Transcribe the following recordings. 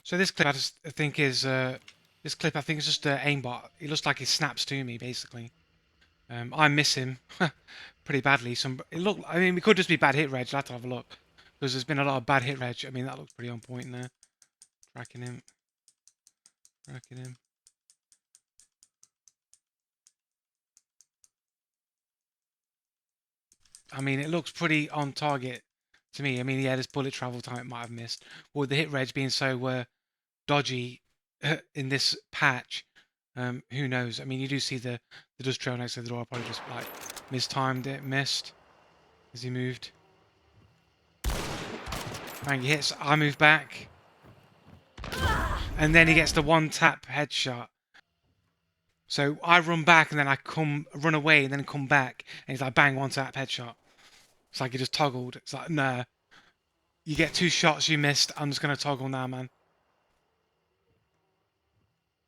So this clip I just think is this clip I think is just aimbot. It looks like he snaps to me basically. I miss him pretty badly. I mean, it could just be bad hit reg. I'll have to have a look because there's been a lot of bad hit reg. I mean, that looks pretty on point there. Tracking him, tracking him. I mean, it looks pretty on target to me. I mean, yeah, this bullet travel time it might have missed. With the hit reg being so dodgy in this patch, who knows? I mean, you do see the dust trail next to the door. I probably just like mistimed it, missed as he moved. Bang, he hits. I move back, and then he gets the one tap headshot. So I run back, and then I run away, and then come back, and he's like, bang, one tap headshot. It's like he just toggled. It's like, nah, you get 2 shots, you missed. I'm just gonna toggle now, man.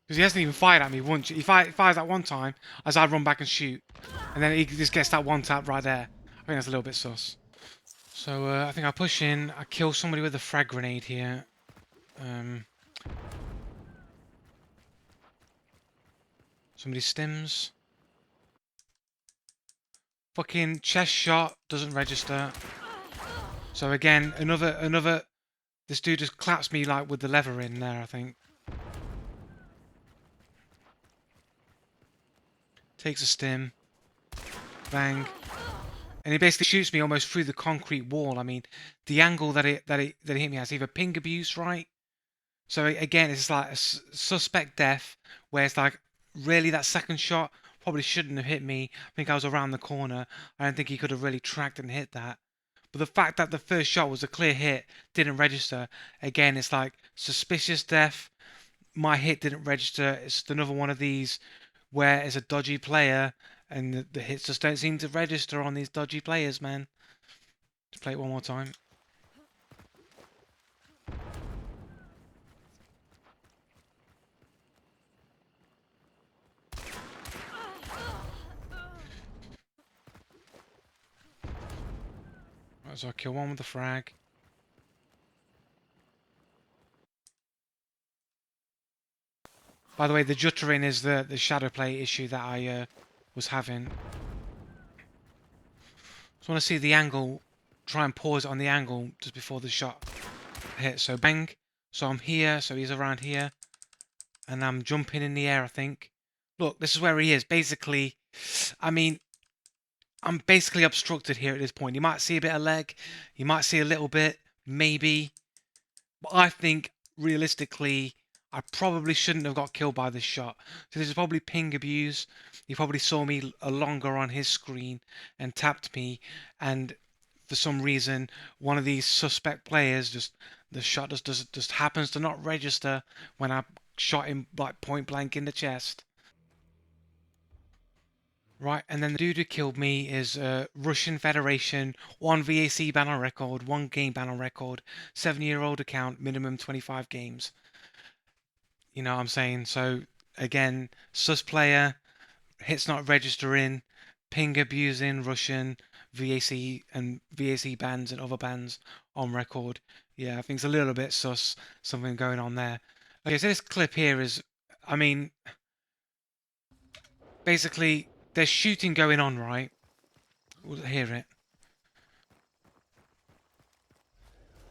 Because he hasn't even fired at me once. He fires at one time as I run back and shoot. And then he just gets that one tap right there. I think that's a little bit sus. So I think I push in. I kill somebody with a frag grenade here. Somebody stims. Fucking chest shot doesn't register. So again, another. This dude just claps me like with the lever in there, I think. Takes a stim. Bang. And he basically shoots me almost through the concrete wall. I mean, the angle that it hit me has either ping abuse, right? So again, it's like a suspect death, where it's like, really, that second shot probably shouldn't have hit me. I think I was around the corner. I don't think he could have really tracked and hit that. But the fact that the first shot was a clear hit, didn't register, again, it's like suspicious death. My hit didn't register. It's another one of these where it's a dodgy player, and the hits just don't seem to register on these dodgy players, man. Let's play it one more time. Right, so I kill one with the frag. By the way, the juttering is the shadow play issue that I was having. Just want to see the angle. Try and pause it on the angle just before the shot hits. So bang. So I'm here. So he's around here, and I'm jumping in the air, I think. Look, this is where he is. Basically, I mean, I'm basically obstructed here at this point. You might see a bit of leg. You might see a little bit, maybe. But I think, realistically, I probably shouldn't have got killed by this shot. So this is probably ping abuse. He probably saw me longer on his screen and tapped me. And for some reason, one of these suspect players the shot just happens to not register when I shot him like point blank in the chest. Right, and then the dude who killed me is Russian Federation, 1 VAC ban on record, 1 game ban on record, 7-year-old account, minimum 25 games. You know what I'm saying? So, again, sus player, hits not registering, ping abusing Russian, VAC and VAC bans and other bans on record. Yeah, I think it's a little bit sus, something going on there. Okay, so this clip here is, I mean, basically, there's shooting going on, right? We'll hear it.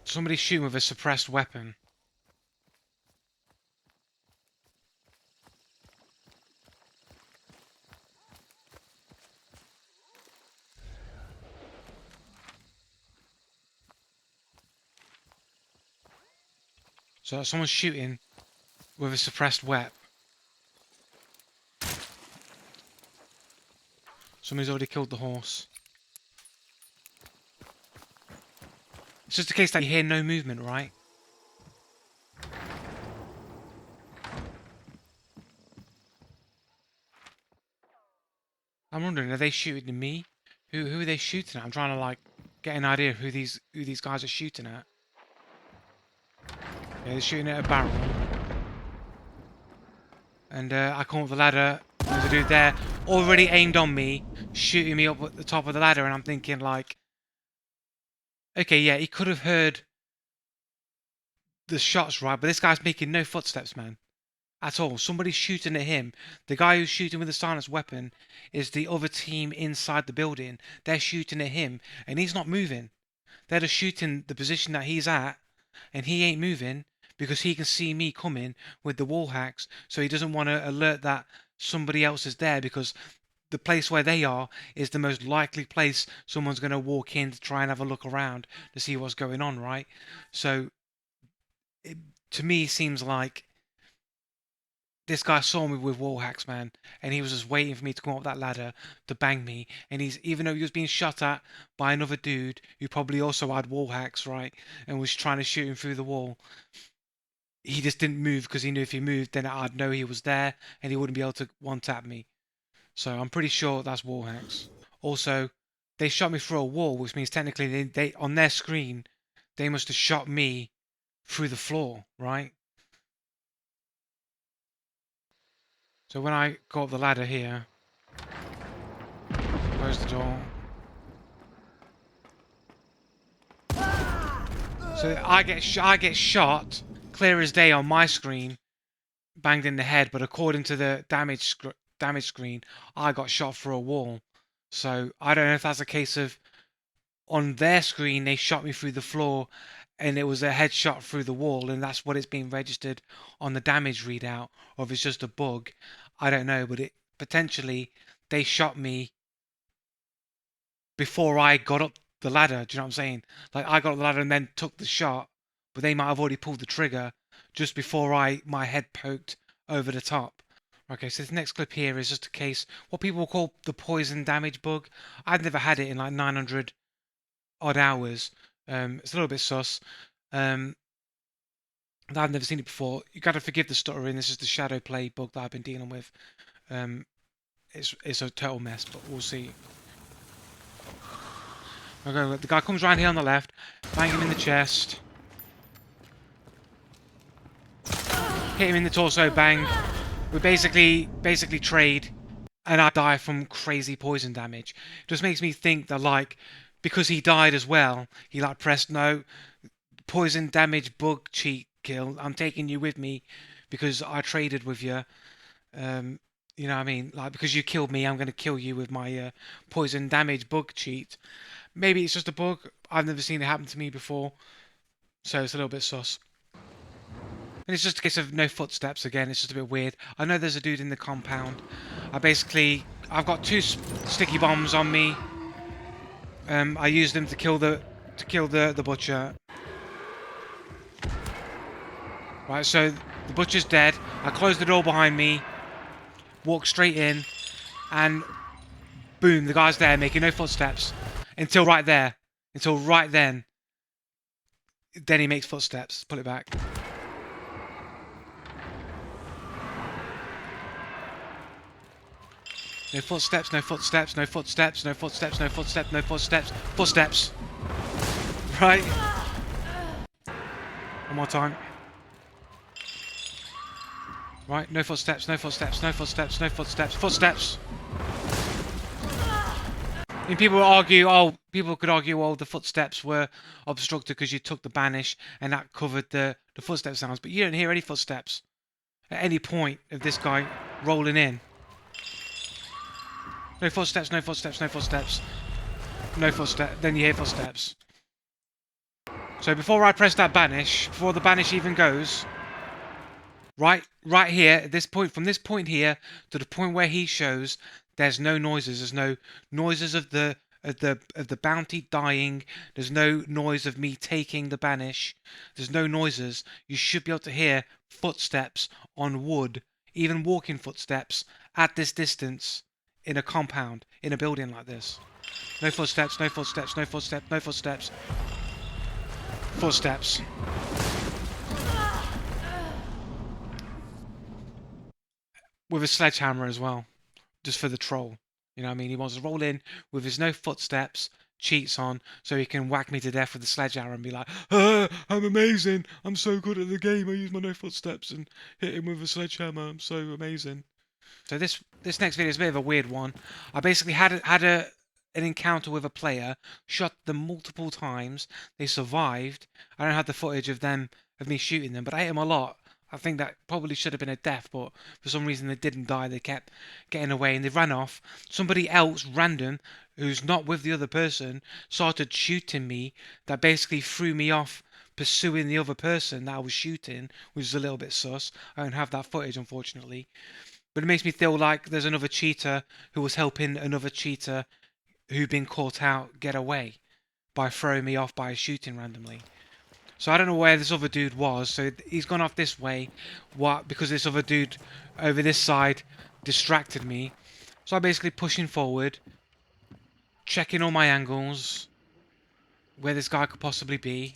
Somebody's shooting with a suppressed weapon. So someone's shooting with a suppressed weapon. Somebody's already killed the horse. It's just a case that you hear no movement, right? I'm wondering, are they shooting at me? Who are they shooting at? I'm trying to like get an idea of who these guys are shooting at. Yeah, they're shooting at a barrel. And I come up the ladder. There's a dude there, already aimed on me, shooting me up at the top of the ladder, and I'm thinking like, okay, yeah, he could have heard the shots right, but this guy's making no footsteps, man. At all. Somebody's shooting at him. The guy who's shooting with the silenced weapon is the other team inside the building. They're shooting at him, and he's not moving. They're just shooting the position that he's at, and he ain't moving because he can see me coming with the wall hacks, so he doesn't want to alert that somebody else is there, because the place where they are is the most likely place someone's going to walk in to try and have a look around to see what's going on, right? So it, to me, seems like this guy saw me with wall hacks, man, and he was just waiting for me to come up that ladder to bang me. And he's, even though he was being shot at by another dude who probably also had wall hacks, right, and was trying to shoot him through the wall, he just didn't move because he knew if he moved, then I'd know he was there and he wouldn't be able to one tap me. So I'm pretty sure that's wall hacks. Also, they shot me through a wall, which means technically they on their screen they must have shot me through the floor, right? So when I go up the ladder here, close the door. So I get shot clear as day on my screen, banged in the head. But according to the damage screen, I got shot through a wall. So I don't know if that's a case of on their screen they shot me through the floor, and it was a headshot through the wall, and that's what it's being registered on the damage readout, or if it's just a bug. I don't know, but it potentially they shot me before I got up the ladder. Do you know what I'm saying? Like, I got up the ladder and then took the shot, but they might have already pulled the trigger just before my head poked over the top. Okay, so this next clip here is just a case, what people call the poison damage bug. I've never had it in like 900 odd hours. It's a little bit sus. I've never seen it before. You got to forgive the stuttering. This is the shadow play bug that I've been dealing with. It's a total mess, but we'll see. Okay, the guy comes around here on the left, bang him in the chest, hit him in the torso, bang. We basically trade, and I die from crazy poison damage. It just makes me think that, like, because he died as well, he like pressed no poison damage bug cheat kill. I'm taking you with me because I traded with you. You know what I mean? Like, because you killed me, I'm going to kill you with my poison damage bug cheat. Maybe it's just a bug. I've never seen it happen to me before, so it's a little bit sus. And it's just a case of no footsteps again. It's just a bit weird. I know there's a dude in the compound. I've got two sticky bombs on me. I used them to kill the butcher. Right, so the butcher's dead. I closed the door behind me, walked straight in, and boom, the guy's there making no footsteps until right there. Until right then. Then he makes footsteps. Pull it back. No footsteps, no footsteps, no footsteps, no footsteps, no footsteps, no footsteps. Footsteps. Right. One more time. Right, no footsteps, no footsteps, no footsteps, no footsteps, footsteps. I mean, people could argue, oh, the footsteps were obstructed because you took the banish and that covered the footstep sounds, but you don't hear any footsteps at any point of this guy rolling in. No footsteps, no footsteps, no footsteps. No footsteps, then you hear footsteps. So before I press that banish, before the banish even goes, right here, at this point, from this point here to the point where he shows, there's no noises. There's no noises of the bounty dying. There's no noise of me taking the banish. There's no noises. You should be able to hear footsteps on wood, even walking footsteps at this distance in a compound, in a building like this. No footsteps, no footsteps, no footsteps, no footsteps. Footsteps. With a sledgehammer as well. Just for the troll. You know what I mean? He wants to roll in with his no footsteps, cheats on, so he can whack me to death with the sledgehammer and be like, ah, I'm amazing. I'm so good at the game. I use my no footsteps and hit him with a sledgehammer. I'm so amazing. So this next video is a bit of a weird one. I basically had an encounter with a player, shot them multiple times. They survived. I don't have the footage of them of me shooting them, but I hit them a lot. I think that probably should have been a death, but for some reason they didn't die. They kept getting away and they ran off. Somebody else, random, who's not with the other person, started shooting me. That basically threw me off pursuing the other person that I was shooting, which is a little bit sus. I don't have that footage, unfortunately. But it makes me feel like there's another cheater who was helping another cheater who'd been caught out get away by throwing me off by shooting randomly. So I don't know where this other dude was. So he's gone off this way. What? Because this other dude over this side distracted me. So I'm basically pushing forward, checking all my angles, where this guy could possibly be.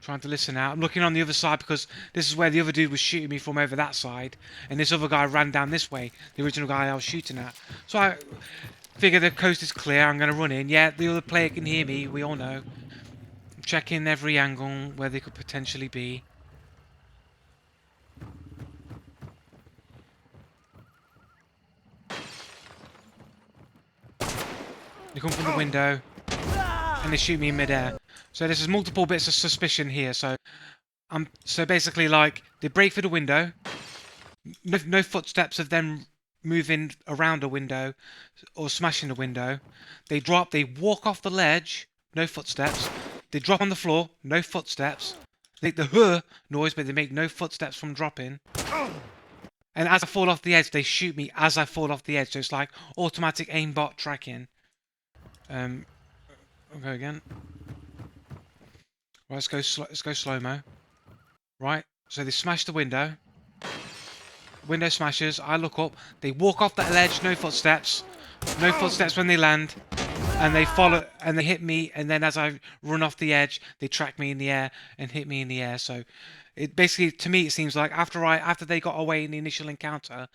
Trying to listen out. I'm looking on the other side because this is where the other dude was shooting me from over that side. And this other guy ran down this way. The original guy I was shooting at. So I figure the coast is clear. I'm going to run in. Yeah, the other player can hear me. We all know. I'm checking every angle where they could potentially be. They come from the window. And they shoot me in midair. So there's multiple bits of suspicion here. So basically like they break through the window. No footsteps of them moving around a window or smashing the window. They drop. They walk off the ledge. No footsteps. They drop on the floor. No footsteps. They make the noise, but they make no footsteps from dropping. And as I fall off the edge, they shoot me as I fall off the edge. So it's like automatic aimbot tracking. Okay, again. Right, let's go slow-mo. Right, so they smash the window. Window smashes. I look up. They walk off that ledge. No footsteps. No footsteps when they land. And they follow. And they hit me. And then as I run off the edge, they track me in the air and hit me in the air. So it basically, to me, it seems like after they got away in the initial encounter,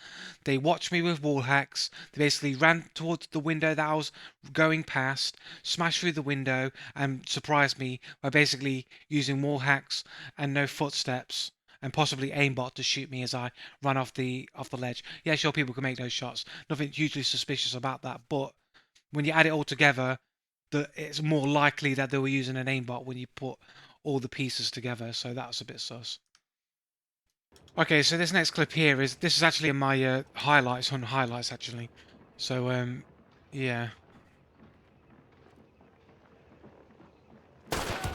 they watched me with wall hacks. They basically ran towards the window that I was going past, smashed through the window, and surprised me by basically using wall hacks and no footsteps. And possibly aimbot to shoot me as I run off the ledge. Yeah, sure, people can make those shots. Nothing hugely suspicious about that. But when you add it all together, it's more likely that they were using an aimbot when you put all the pieces together. So that's a bit sus. Okay, so this next clip here is actually in my highlights actually. So yeah,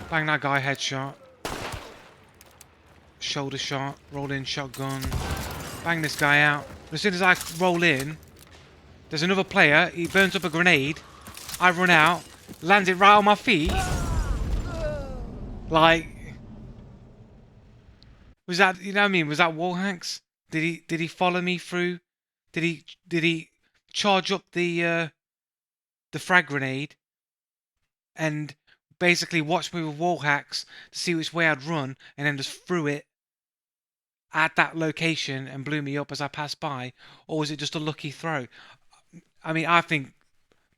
bang that guy headshot. Shoulder shot, roll in shotgun, bang this guy out. As soon as I roll in, there's another player, he burns up a grenade, I run out, lands it right on my feet. Like, was that, you know what I mean, was that wall hacks? Did he follow me through? Did he charge up the frag grenade and basically watch me with wall hacks to see which way I'd run and then just threw it at that location and blew me up as I passed by, or was it just a lucky throw? I mean, I think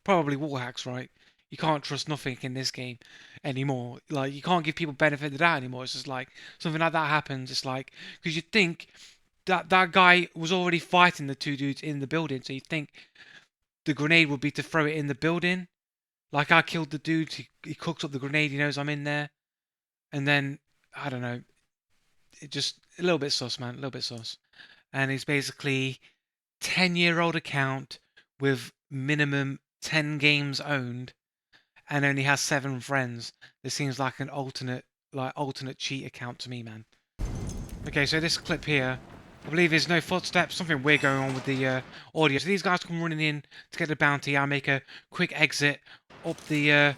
probably wall hacks, right? You can't trust nothing in this game anymore. Like, you can't give people benefit of the doubt anymore. It's just like something like that happens. It's like, because you think that guy was already fighting the two dudes in the building, so you think the grenade would be to throw it in the building. Like, I killed the dude, he cooked up the grenade, he knows I'm in there, and then I don't know. It just a little bit sus, man, a little bit sus. And it's basically 10-year-old account with minimum 10 games owned and only has 7 friends. This seems like an alternate cheat account to me, man. Okay, so this clip here, I believe there's no footsteps, something weird going on with the audio. So these guys come running in to get the bounty. I make a quick exit up the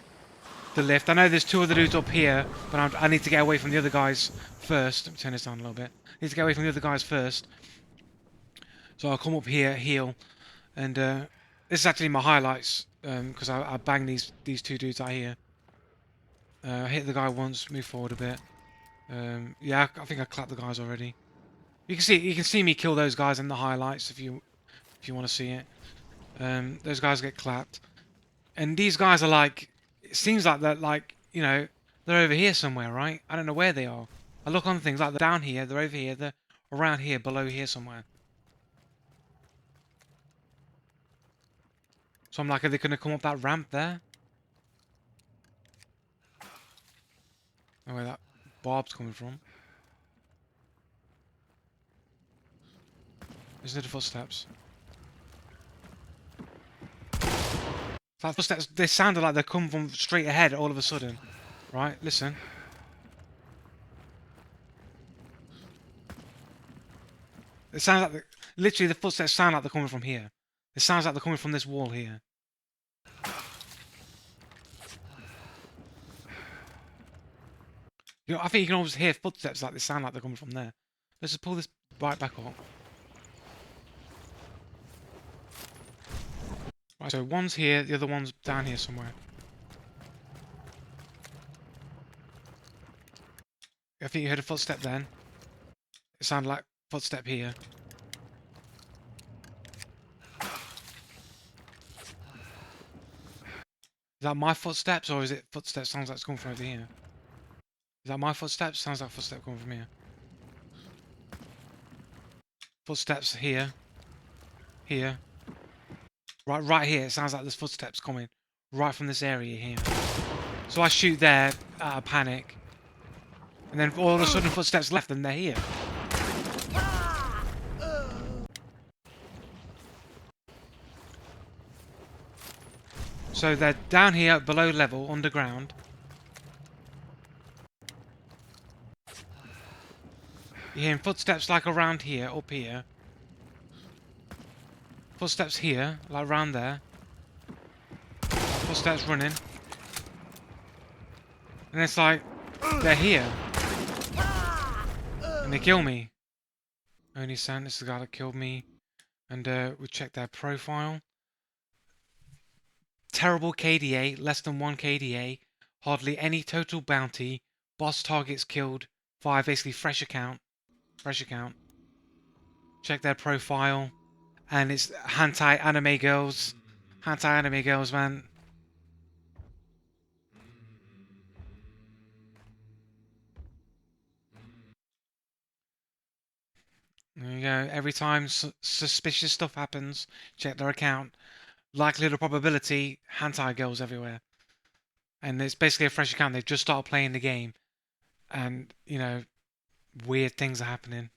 lift. I know there's 2 other dudes up here, but I need to get away from the other guys first. Let me turn this down a little bit. I need to get away from the other guys first. So I'll come up here, heal, and this is actually my highlights because I bang these 2 dudes out here. I hit the guy once, move forward a bit. Yeah, I think I clapped the guys already. You can see me kill those guys in the highlights if you want to see it. Those guys get clapped, and these guys are like, it seems like they're like, you know, they're over here somewhere, right? I don't know where they are. I look on things like they're down here, they're over here, they're around here, below here somewhere. So I'm like, are they going to come up that ramp there? know where that barb's coming from. There's little footsteps. That footsteps, they sounded like they come from straight ahead all of a sudden. Right, listen. It sounds like literally the footsteps sound like they're coming from here. It sounds like they're coming from this wall here. You know, I think you can always hear footsteps like they sound like they're coming from there. Let's just pull this right back up. Right, so one's here, the other one's down here somewhere. I think you heard a footstep then. It sounded like footstep here. Is that my footsteps, or is it footsteps sounds like it's coming from over here? Is that my footsteps? Sounds like footsteps coming from here. Footsteps here. Here. Right here. It sounds like there's footsteps coming. Right from this area here. So I shoot there out of panic. And then all of a sudden footsteps left and they're here. So they're down here below level, underground. You're hearing footsteps like around here, up here. Footsteps here, like around there. Footsteps running. And it's like, they're here. And they kill me. Only San, this is the guy that killed me. And we checked their profile. Terrible KDA, less than 1 KDA. Hardly any total bounty. Boss targets killed. 5, basically fresh account. Fresh account. Check their profile. And it's hentai anime girls. Hentai anime girls, man. There you go. Every time suspicious stuff happens, check their account. Likelihood or probability, hentai girls everywhere. And it's basically a fresh account. They've just started playing the game. And, you know, weird things are happening.